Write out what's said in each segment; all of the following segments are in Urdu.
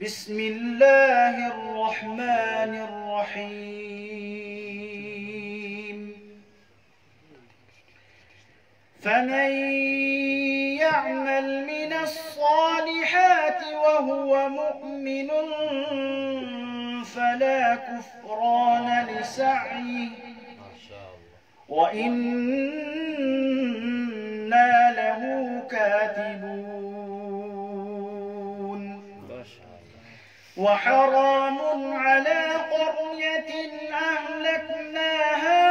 بسم الله الرحمن الرحيم فمن يعمل من الصالحات وهو مؤمن فلا كفران لسعيه وإنا له كاتبون وحرام على قرية أهلكناها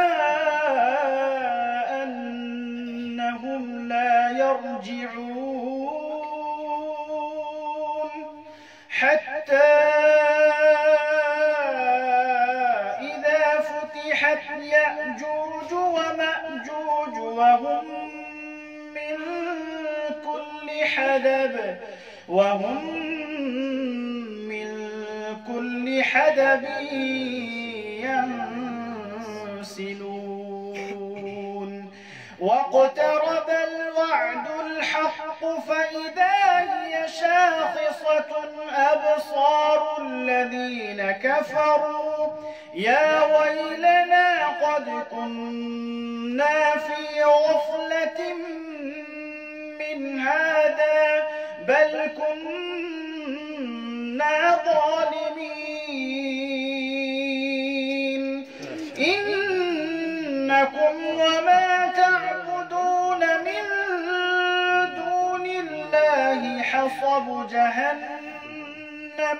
أنهم لا يرجعون حتى إذا فتحت يأجوج ومأجوج وهم من كل حدب ينسلون واقترب الوعد الحق فإذا هي شاخصة أبصار الذين كفروا يا ويلنا قد كنا في غفلة من هذا بل كنا ظالمين إنكم وما تعبدون من دون الله حصب جهنم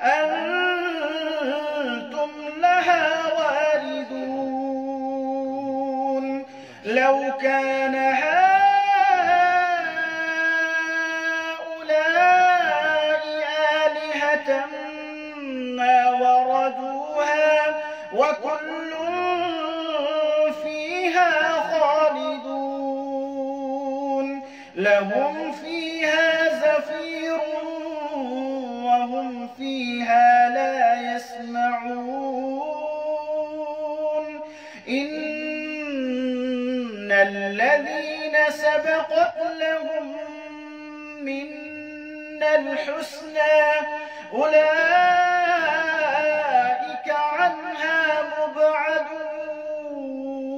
أنتم لها واردون لو كان هؤلاء آلهة ما وردوها وكل فيها خالدون لهم فيها زفير وهم فيها لا يسمعون إن الذين سبقت لهم منا الحسنى أولئك عنها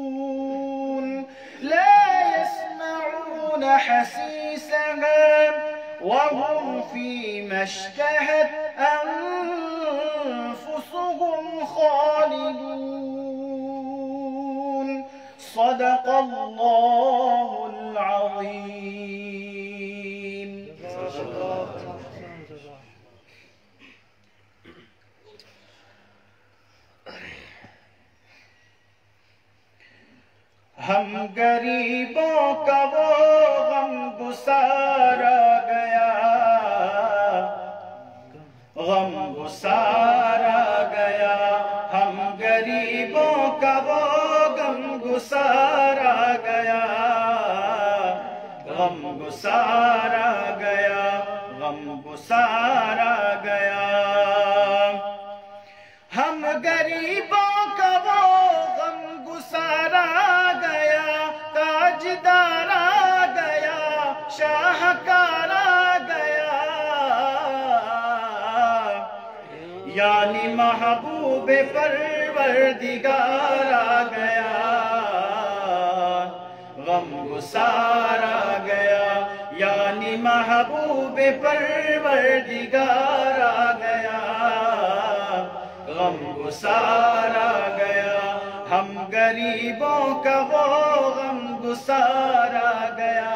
مبعدون لا يسمعون حسيسها وهم فيما اشتهت أنفسهم خالدون صدق الله العظيم. ہم غریبوں کا وہ غم گسارا گیا غم گسارا گیا ہم غریبوں کا وہ غم گسارا گیا غم گسارا گیا غم گسارا گیا ہم غریبوں کا وہ غم گسارا گیا تاجدار آ گیا شاہکار آ گیا یعنی محبوب پروردگار آ گیا غم گسار آ گیا یعنی محبوب پروردگار آ گیا غم گسار آ گیا ہم غریبوں کا وہ غم گسار آ گیا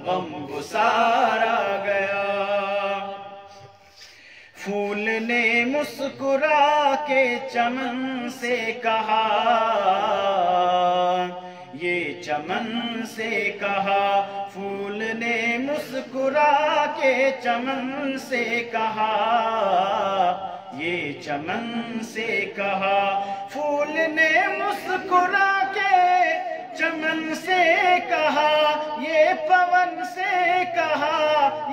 غم گسار آ گیا پھول نے مسکرا کے چمن سے کہا یہ چمن سے کہا پھول نے مسکرا کے چمن سے کہا یہ چمن سے کہا پھول نے مسکرا کے چمن سے کہا یہ پون سے کہا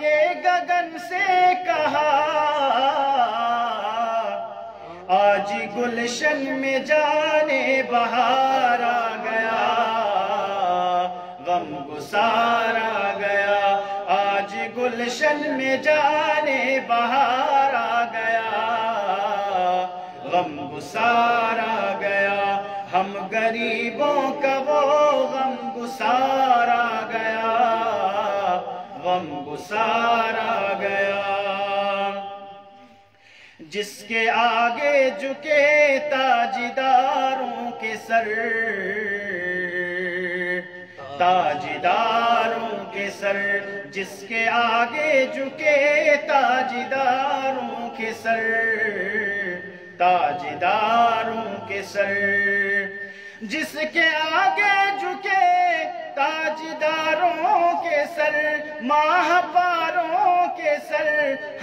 یہ گگن سے کہا آج گلشن میں جانے بہار آ گیا غم گسار آ گیا آج گلشن میں جانے بہار آ گیا، غم گسار آ گیا، ہم غریبوں کا وہ غم گسار آ گیا، غم گسار آ گیا۔ جس کے آگے جھکے تاجداروں کے سر، تاجداروں کے سر، جس کے آگے جھکے تاجداروں کے سر، تاجداروں کے سر، جس کے آگے جھکے تاجداروں کے سر، ماہ پاروں کے سر،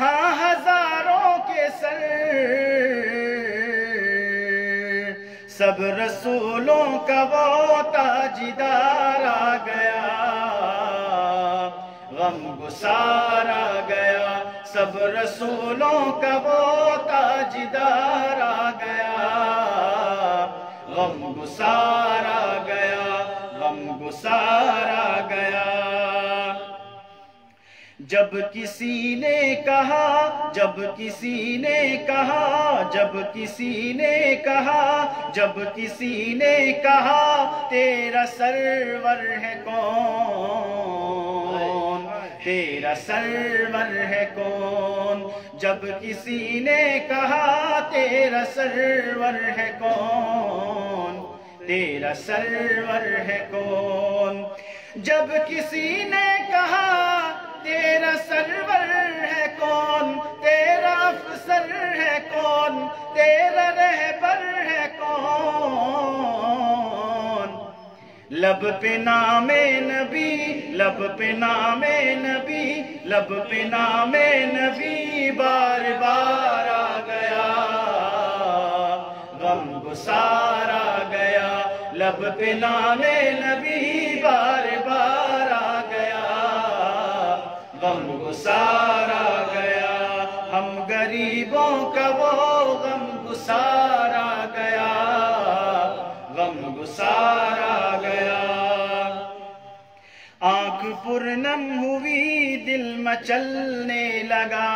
ہاں ہزاروں کے سر، سب رسولوں کا وہ تاجدار آ گیا، غم گسار آ گیا، سب رسولوں کا وہ تاجدار آ گیا، غم گسار آ گیا، غم گسار آ گیا۔ جب کسی نے کہا، جب کسی نے کہا، جب کسی نے کہا، جب کسی نے کہا تیرا سرور ہے کون، تیرا سرور ہے کون، جب کسی نے کہا تیرا سرور ہے کون، تیرا سرور ہے کون، جب کسی نے کہا تیرا سرور ہے کون، تیرا افسر ہے کون، تیرا رہبر ہے کون، لب پہ نام نبی، لب پہ نام نبی، لب پہ نام نبی بار بار آ گیا، غم گسار آ گیا، لب پہ نام نبی بار بار آ گیا، غم گسار آ گیا، ہم غریبوں کا وہ غم گسار آ گیا، غم گسار آ گیا۔ آنکھ پرنم ہوئی دل مچلنے لگا،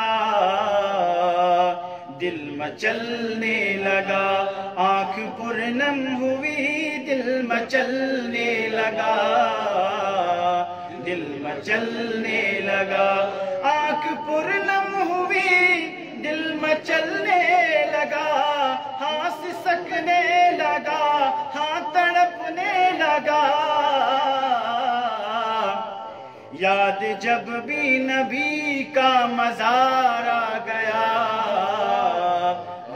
دل مچلنے لگا، آنکھ پرنم ہوئی دل مچلنے لگا، دل مچلنے لگا، آنکھ پرنم ہوئی دل مچلنے لگا، ہاں سسکنے لگا، ہاں تڑپنے لگا، یاد جب بھی نبی کا مزار آ گیا،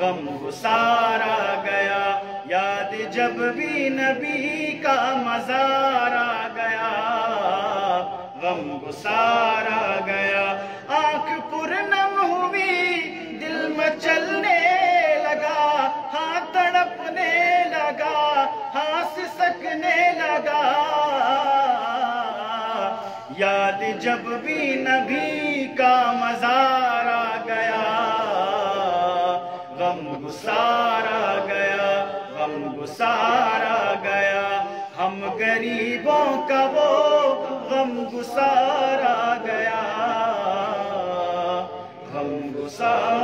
غم گسار آ گیا، یاد جب بھی نبی کا مزار آ گیا، غم گسار آ گیا، آنکھ پرنم ہوئی دل مچلنے لگا، ہاں تڑپنے لگا، ہاں سسکنے لگا، یاد جب بھی نبی کا مزار آ گیا، غم گسار آ گیا، غم گسار آ گیا، ہم غریبوں کا وہ غم گسار آ گیا، غم گسار